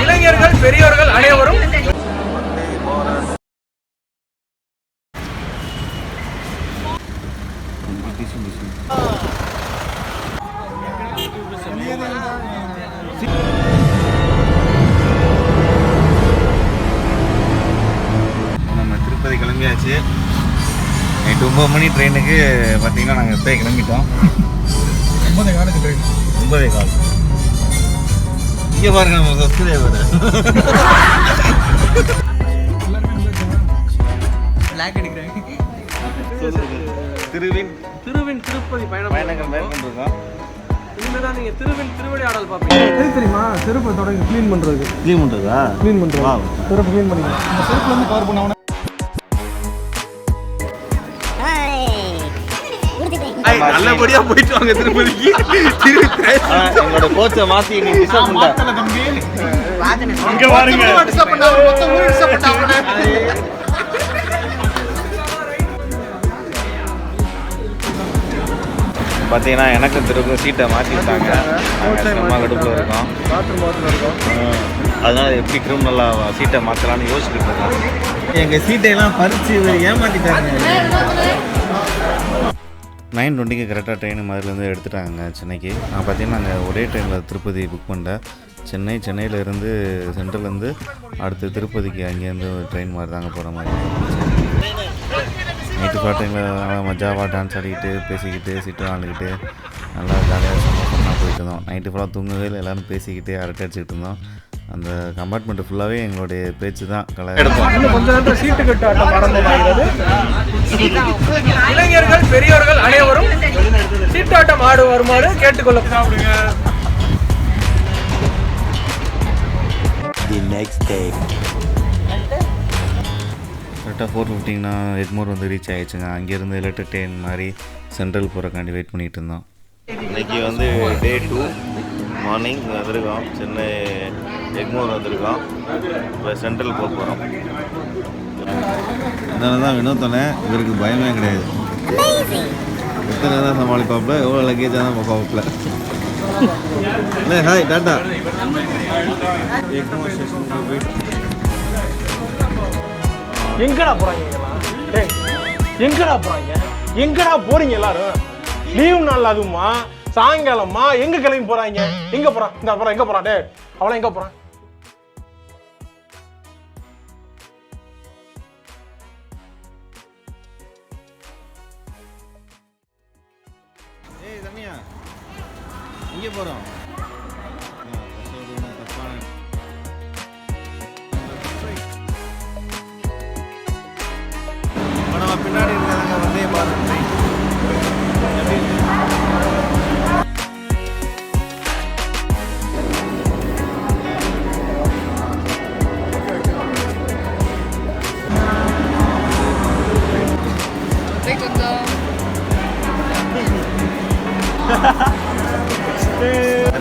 இளைஞர்கள் பெரியோர்கள் அனைவரும் நம்ம திருப்பதி கிளம்பியாச்சு. நைட்டு 9 மணி ட்ரெயினுக்கு பார்த்தீங்கன்னா நாங்கள் எப்போ கிளம்பிட்டோம். 9:15 ட்ரெயின். 9:15. இங்கே பாருங்க நம்ம சப்ஸ்கிரைபர் திருவின் திருப்பதி பயணங்கள் மேற்கொண்டிருக்கோம். இனிமேல் தான் நீங்கள் திருவிளையாடல் பார்ப்பீங்க. தெரியுமா? செருப்பை தொடங்கி க்ளீன் பண்ணுறதா செருப்பு க்ளீன் பண்ணிக்கலாம். இந்த செருப்பு வந்து கவர் பண்ண நல்லபடியா போயிட்டு வாங்க திருப்பதிக்கு. எங்களோட கோச்சை மாத்தி நீ டிஸ்டர்ப் பண்ணல தம்பி. இங்க பாருங்க டிஸ்டர்ப் பண்ணாங்க, மொத்தம் ஊர் டிஸ்டர்ப் பண்ணாங்க. பார்த்தீங்கன்னா எனக்கு திரும்ப சீட்டை மாற்றிட்டாங்க. நம்ம கடுப்பில் இருக்கோம். அதனால எப்படி கிரிமினலாக சீட்டை மாற்றலான்னு யோசிச்சுட்டு இருக்கோம். எங்கள் சீட்டையெல்லாம் பறித்து ஏமாற்றிட்டாங்க. 9:20 கரெக்டாக ட்ரெயின் மாதிரிலேருந்து எடுத்துட்டாங்க சென்னைக்கு. நான் பார்த்தீங்கன்னா நாங்கள் ஒரே ட்ரெயினில் திருப்பதி புக் பண்ணிட்டேன். சென்னையிலேருந்து சென்ட்ரல்லேருந்து அடுத்து திருப்பதிக்கு அங்கேருந்து ஒரு ட்ரெயின் மாதிரி தாங்க போகிற மாதிரி. நைட்டு டைமில் நல்லா மஜாவாக டான்ஸ் ஆடிக்கிட்டு பேசிக்கிட்டு சீட்டு வாங்கிக்கிட்டு நல்லா ஜாலியாக சந்தோஷமாக போயிட்டு இருந்தோம். நைட்டு ஃபுல்லாக தூங்கவே இல்லை, எல்லோரும் பேசிக்கிட்டு அரட்டை அடிச்சுக்கிட்டு இருந்தோம். அந்த கம்பார்ட்மெண்ட் ஃபுல்லாகவே எங்களுடைய பேச்சு தான் எடுப்போம். கொஞ்ச நேரத்தில் சீட்டு கட்டு ஆட்டம் ஆரம்பமாகிறது. இளைஞர்கள் பெரியோர்கள் அனைவரும் சீட்டாட்டம் ஆடு வருமாறு கேட்டுக்கொள்ளப்படுங்க. கரெக்டாக 4:15 எக்மோர் வந்து ரீச் ஆகிடுச்சுங்க. அங்கேருந்து எலக்ட்ரிக் ட்ரெயின் மாதிரி சென்ட்ரல் போகிறக்காண்டி வெயிட் பண்ணிகிட்டு இருந்தோம். இன்றைக்கி வந்து டே 2 மார்னிங் வந்திருக்கோம். சென்னை எக்மோர் வந்திருக்கோம். இப்போ சென்ட்ரல் போக போகிறோம். அதனால தான் வினோத்தனை இவருக்கு பயமே கிடையாது. எத்தனை தான் சமாளிப்பாப்புல, எவ்வளோ லக்கேஜாக தான் பார்ப்பாப்புல. இல்லை ஹாய் டாட்டா. எக்மோர் ஸ்டேஷனுக்கு போயிட்டு எங்கடா போறாங்க? எங்கடா போறாங்க? எங்கடா போறீங்க எல்லாரும்? லீவ் நாள் அதுமா சாயங்காலமா எங்க கிளம்பி போறாங்க? எங்க போறான்? இந்த அப்புறம் எங்க போறான்? டே அவளை எங்க போறான்? ஏய் தம்பியா எங்கே போகிறோம்? நம்ம பின்னாடி இருக்கிறாங்க வந்தே பாருங்க.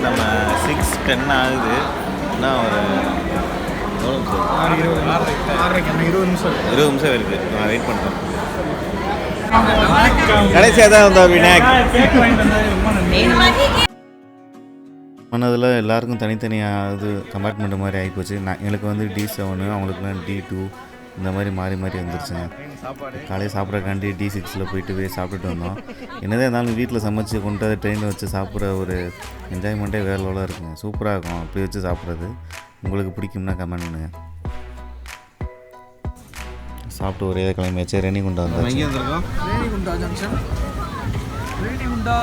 நம்ம 6:10 ஆகுது. இன்னும் ஒரு 20 நிமிஷம் இருக்குது. நான் வெயிட் பண்ணுறேன். கடைசியாக தான் வந்தோம் விநாயக். மனதில் எல்லாருக்கும் தனித்தனியாக இது கம்பார்ட்மெண்ட் மாதிரி ஆகிப்போச்சு. எங்களுக்கு வந்து D7, அவங்களுக்குலாம் D2 இந்த மாதிரி மாறி வந்துருச்சுங்க. காலையில் சாப்பிட்றக்காண்டி D6 போய் சாப்பிட்டுட்டு வந்தோம். என்னதான் இருந்தாலும் வீட்டில் சமைச்சு கொண்டு ட்ரெயினில் வச்சு சாப்பிட்ற ஒரு என்ஜாய்மெண்ட்டே வேறு லெவலாக இருக்குங்க. சூப்பராக இருக்கும் அப்படி வச்சு சாப்பிட்றது. உங்களுக்கு பிடிக்கும்னா கமெண்ட் பண்ணுங்கள். சாப்பிட்டு ஒரே கிளம்பியாச்சு. ரேணிகுண்டா வந்தாச்சு. எங்கே வந்திருக்கோம்? ரேணிகுண்டா ஜங்ஷன். ரேணிகுண்டா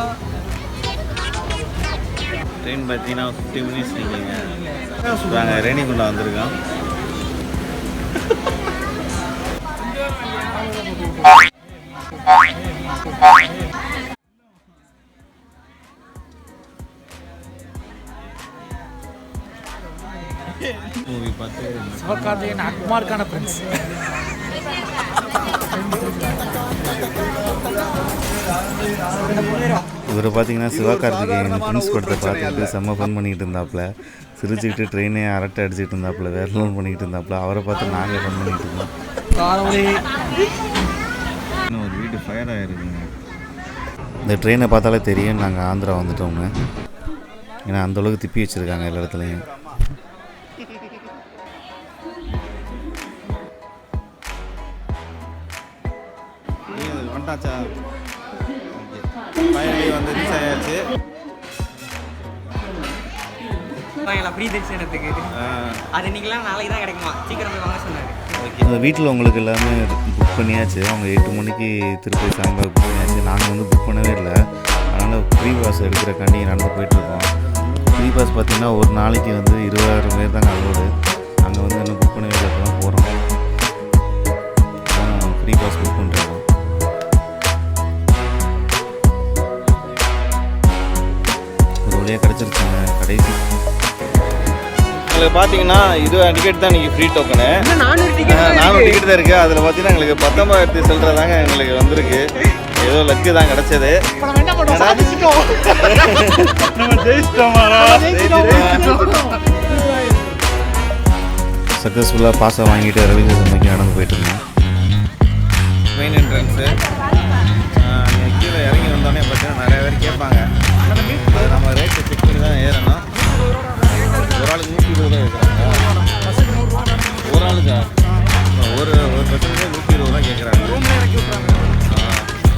ட்ரெயின் பார்த்தீங்கன்னா 50 மினிட்ஸ் நிற்கிங்க. நாங்கள் ரேணிகுண்டா வந்திருக்கோம். மூவி பார்த்து சிவகார்த்திகேயன் அக்மார்க்கான ஃப்ரெண்ட்ஸ். இவர் பார்த்தீங்கன்னா சிவகார்த்திகேயன் ஃப்ரெண்ட்ஸ் படத்தை பார்த்துட்டு செம்ம ஃபன் பண்ணிக்கிட்டு இருந்தாப்புல. சிரிச்சுக்கிட்டு ட்ரெயினே அரட்டை அடிச்சுட்டு இருந்தாப்புல, வேற லோன் பண்ணிக்கிட்டு இருந்தாப்புல. அவரை பார்த்து நாங்கள் ஃபன் பண்ணிக்கிட்டு இருந்தோம். இன்னும் ஒரு வீடு ஃபயர் ஆகிருக்குங்க. இந்த ட்ரெயினை பார்த்தாலே தெரியும் நாங்கள் ஆந்திரா வந்துட்டோம்னு. ஏன்னா அந்தளவுக்கு திப்பி வச்சுருக்காங்க எல்லா இடத்துலையும். வந்துட்டாச்சா? ஃபைனலி வந்து ரீச் ஆயாச்சு. ஃப்ரீ தரிசனத்துக்கு அது இன்னைக்கெல்லாம் நாளைக்கு தான் கிடைக்குமா, சீக்கிரம் போய் வாங்க சொன்னார். அந்த வீட்டில் உங்களுக்கு எல்லாமே புக் பண்ணியாச்சு. அவங்க 8 மணிக்கு திருப்பதி சாயங்காலம் புக் பண்ணியாச்சு. நாங்கள் வந்து புக் பண்ணவே இல்லை. அதனால் ஃப்ரீ பாஸ் எடுக்கிறக்காண்டி நடந்து போயிட்டுருக்கோம். ஃப்ரீ பாஸ் பார்த்திங்கன்னா ஒரு நாளைக்கு வந்து 20,000 பேர் தாங்க அலோடு. அங்கே வந்து இன்னும் புக் பண்ணவே இல்லை, தான் போகிறோம். ஃப்ரீ பாஸ் புக் பண்ணுறோம். ஒரு வழியாக கிடச்சிருச்சுங்க கடைசி. எங்களுக்கு பார்த்தீங்கன்னா 20 டிக்கெட் தான் இன்றைக்கி ஃப்ரீ டோக்கனு. 400 டிக்கெட் தான் இருக்குது. அதில் பார்த்தீங்கன்னா எங்களுக்கு 19,000 சில்லற தாங்க எங்களுக்கு வந்திருக்கு. ஏதோ லக்கு தான் கிடச்சது. சக்ஸஸ்ஃபுல்லாக பாஸை வாங்கிட்டு ரவீந்திர சந்தைக்கு நடந்து போயிட்டுருந்தோம். மெயின் என்ட்ரன்ஸு கீழே இறங்கி வந்தோடனே பார்த்தீங்கன்னா நிறைய பேர் கேட்பாங்க. அது நம்ம ரேட்டை செக் பண்ணி தான் ஏறணும். ஒரு ஆளுக்கு 120 ரூபா கேட்குறாங்க. ஒரு ஆளுக்கா ஒரு பஸ்ஸுக்கு 120 ரூபா கேட்குறாங்க.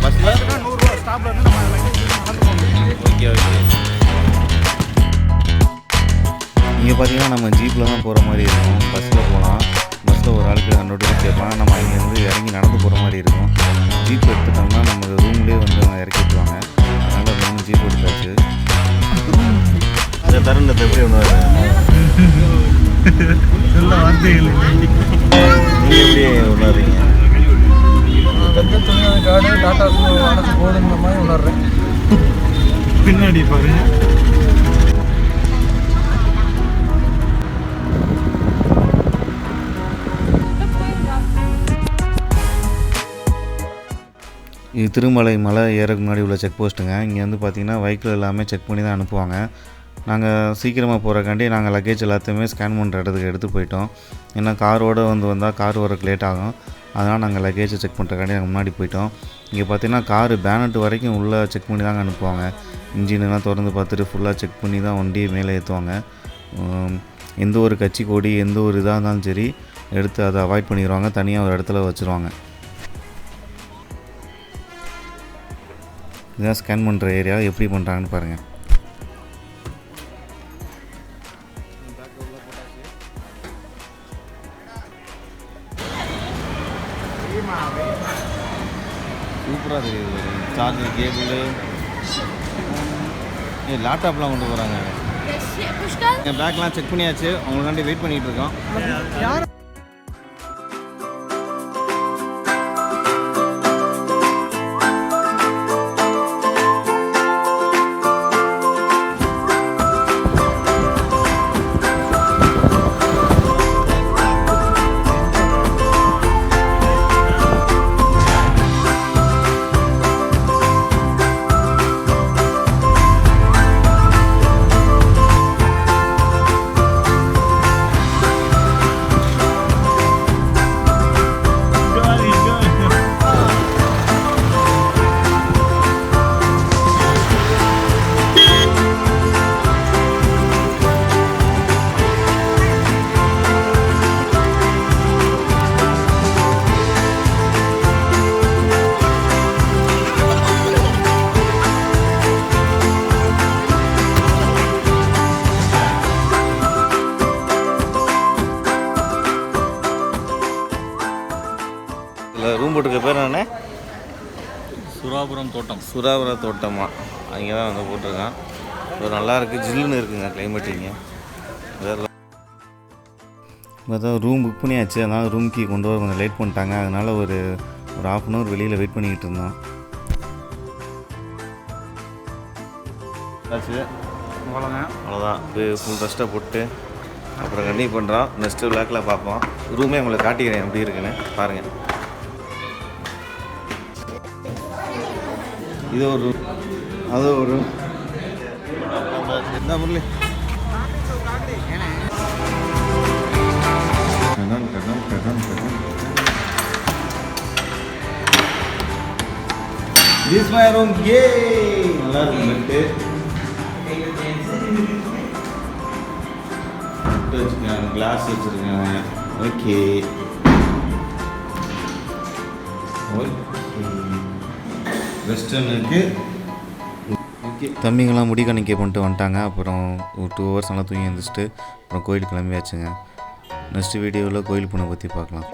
பஸ்ஸில் ஓகே ஓகே. இங்கே பார்த்தீங்கன்னா நம்ம ஜீப்பில் தான் போகிற மாதிரி இருக்கும். பஸ்ஸில் போகலாம். பஸ்ஸில் ஒரு ஆளுக்கு 100 ரூபா கேட்பாங்க. நம்ம இங்கேருந்து இறங்கி நடந்து போகிற மாதிரி இருக்கும். ஜீப் எடுத்துட்டோம்னா நம்ம ரூம்லேயே வந்து அவங்க இறக்கி விட்டுருவாங்க. அதனால் மூணு ஜீப் எடுத்தாச்சு. இந்த தருணத்தை எப்படி ஒன்று சொல்ல வார்த்தைகள் நீங்கள் எப்படி உணர்றீங்க? காடு டாட்டா மனசு போதுங்கிற மாதிரி உணர்றேன். பின்னாடி பாருங்க. இது திருமலை மலை ஏறக்கு முன்னாடி உள்ள செக் போஸ்ட்டுங்க. இங்கே வந்து பார்த்திங்கன்னா வெஹிக்கிள் எல்லாமே செக் பண்ணி தான் அனுப்புவாங்க. நாங்கள் சீக்கிரமாக போகிறக்காண்டி நாங்கள் லக்கேஜ் எல்லாத்தையுமே ஸ்கேன் பண்ணுற இடத்துக்கு எடுத்து போயிட்டோம். ஏன்னா காரோடு வந்தால் கார் வரக்கு லேட் ஆகும். அதனால் நாங்கள் லக்கேஜை செக் பண்ணுறக்காண்டி நாங்கள் முன்னாடி போயிட்டோம். இங்கே பார்த்திங்கன்னா காரு பேனட் வரைக்கும் உள்ளே செக் பண்ணி தாங்க அனுப்புவாங்க. இன்ஜினெல்லாம் திறந்து பார்த்துட்டு ஃபுல்லாக செக் பண்ணி தான் வண்டியை மேலே ஏற்றுவாங்க. எந்த ஒரு கட்சி கொடி எந்த ஒரு இதாக இருந்தாலும் சரி எடுத்து அதை அவாய்ட் பண்ணிடுவாங்க. தனியாக ஒரு இடத்துல வச்சுருவாங்க. இதுதான் ஸ்கேன் பண்ணுற ஏரியா. எப்படி பண்ணுறாங்கன்னு பாருங்கள். சூப்பராக தெரியுது. சார்ஜர் கேபிள் லேப்டாப்லாம் கொண்டு போகிறாங்க. என் பேக்லாம் செக் பண்ணியாச்சு. அவங்களுக்காண்டி வெயிட் பண்ணிகிட்டு இருக்கோம். ரூம் போட்டுக்க பேர் என்ன? சுராபுரம் தோட்டம். சுராபுரம் தோட்டமா? அங்கே தான் வந்து போட்டிருக்கான். ஒரு நல்லாயிருக்கு, ஜில்லுன்னு இருக்குங்க கிளைமேட் இங்கே. அதான் ரூம் புக் பண்ணியாச்சு. அதனால் ரூம் கீ கொண்டு வர கொஞ்சம் லேட் பண்ணிட்டாங்க. அதனால் ஒரு 1/2 அன் ஹவர் வெளியில் வெயிட் பண்ணிக்கிட்டு இருந்தோம். அவ்வளோதான். போய் ஃபுல் ரெஸ்ட்டாக போட்டு அப்புறம் கண்டினியூ பண்ணுறோம். நெக்ஸ்ட்டு விளாக்கில் பார்ப்போம். ரூமே உங்களுக்கு காட்டிக்கிறேன் எப்படி இருக்குன்னு பாருங்கள். இது ஒரு ரூம், அது ஒரு ரூம். என்ன Murali? This my room. Yay! நல்லா இருக்கு. வச்சுருக்கேன், கிளாஸ் வச்சுருக்கேன். ஓகே வெஸ்டர்ன் இருக்குது. ஓகே தம்பிங்கெல்லாம் முடி காணிக்க பண்ணிட்டு வந்துட்டாங்க. அப்புறம் ஒரு 2 hours நல்லா தூங்கி எழுந்திரிச்சிட்டு அப்புறம் கோயில் கிளம்பியாச்சுங்க. நெக்ஸ்ட் வீடியோவில் கோயில் பொண்ணை பற்றி பார்க்கலாம்.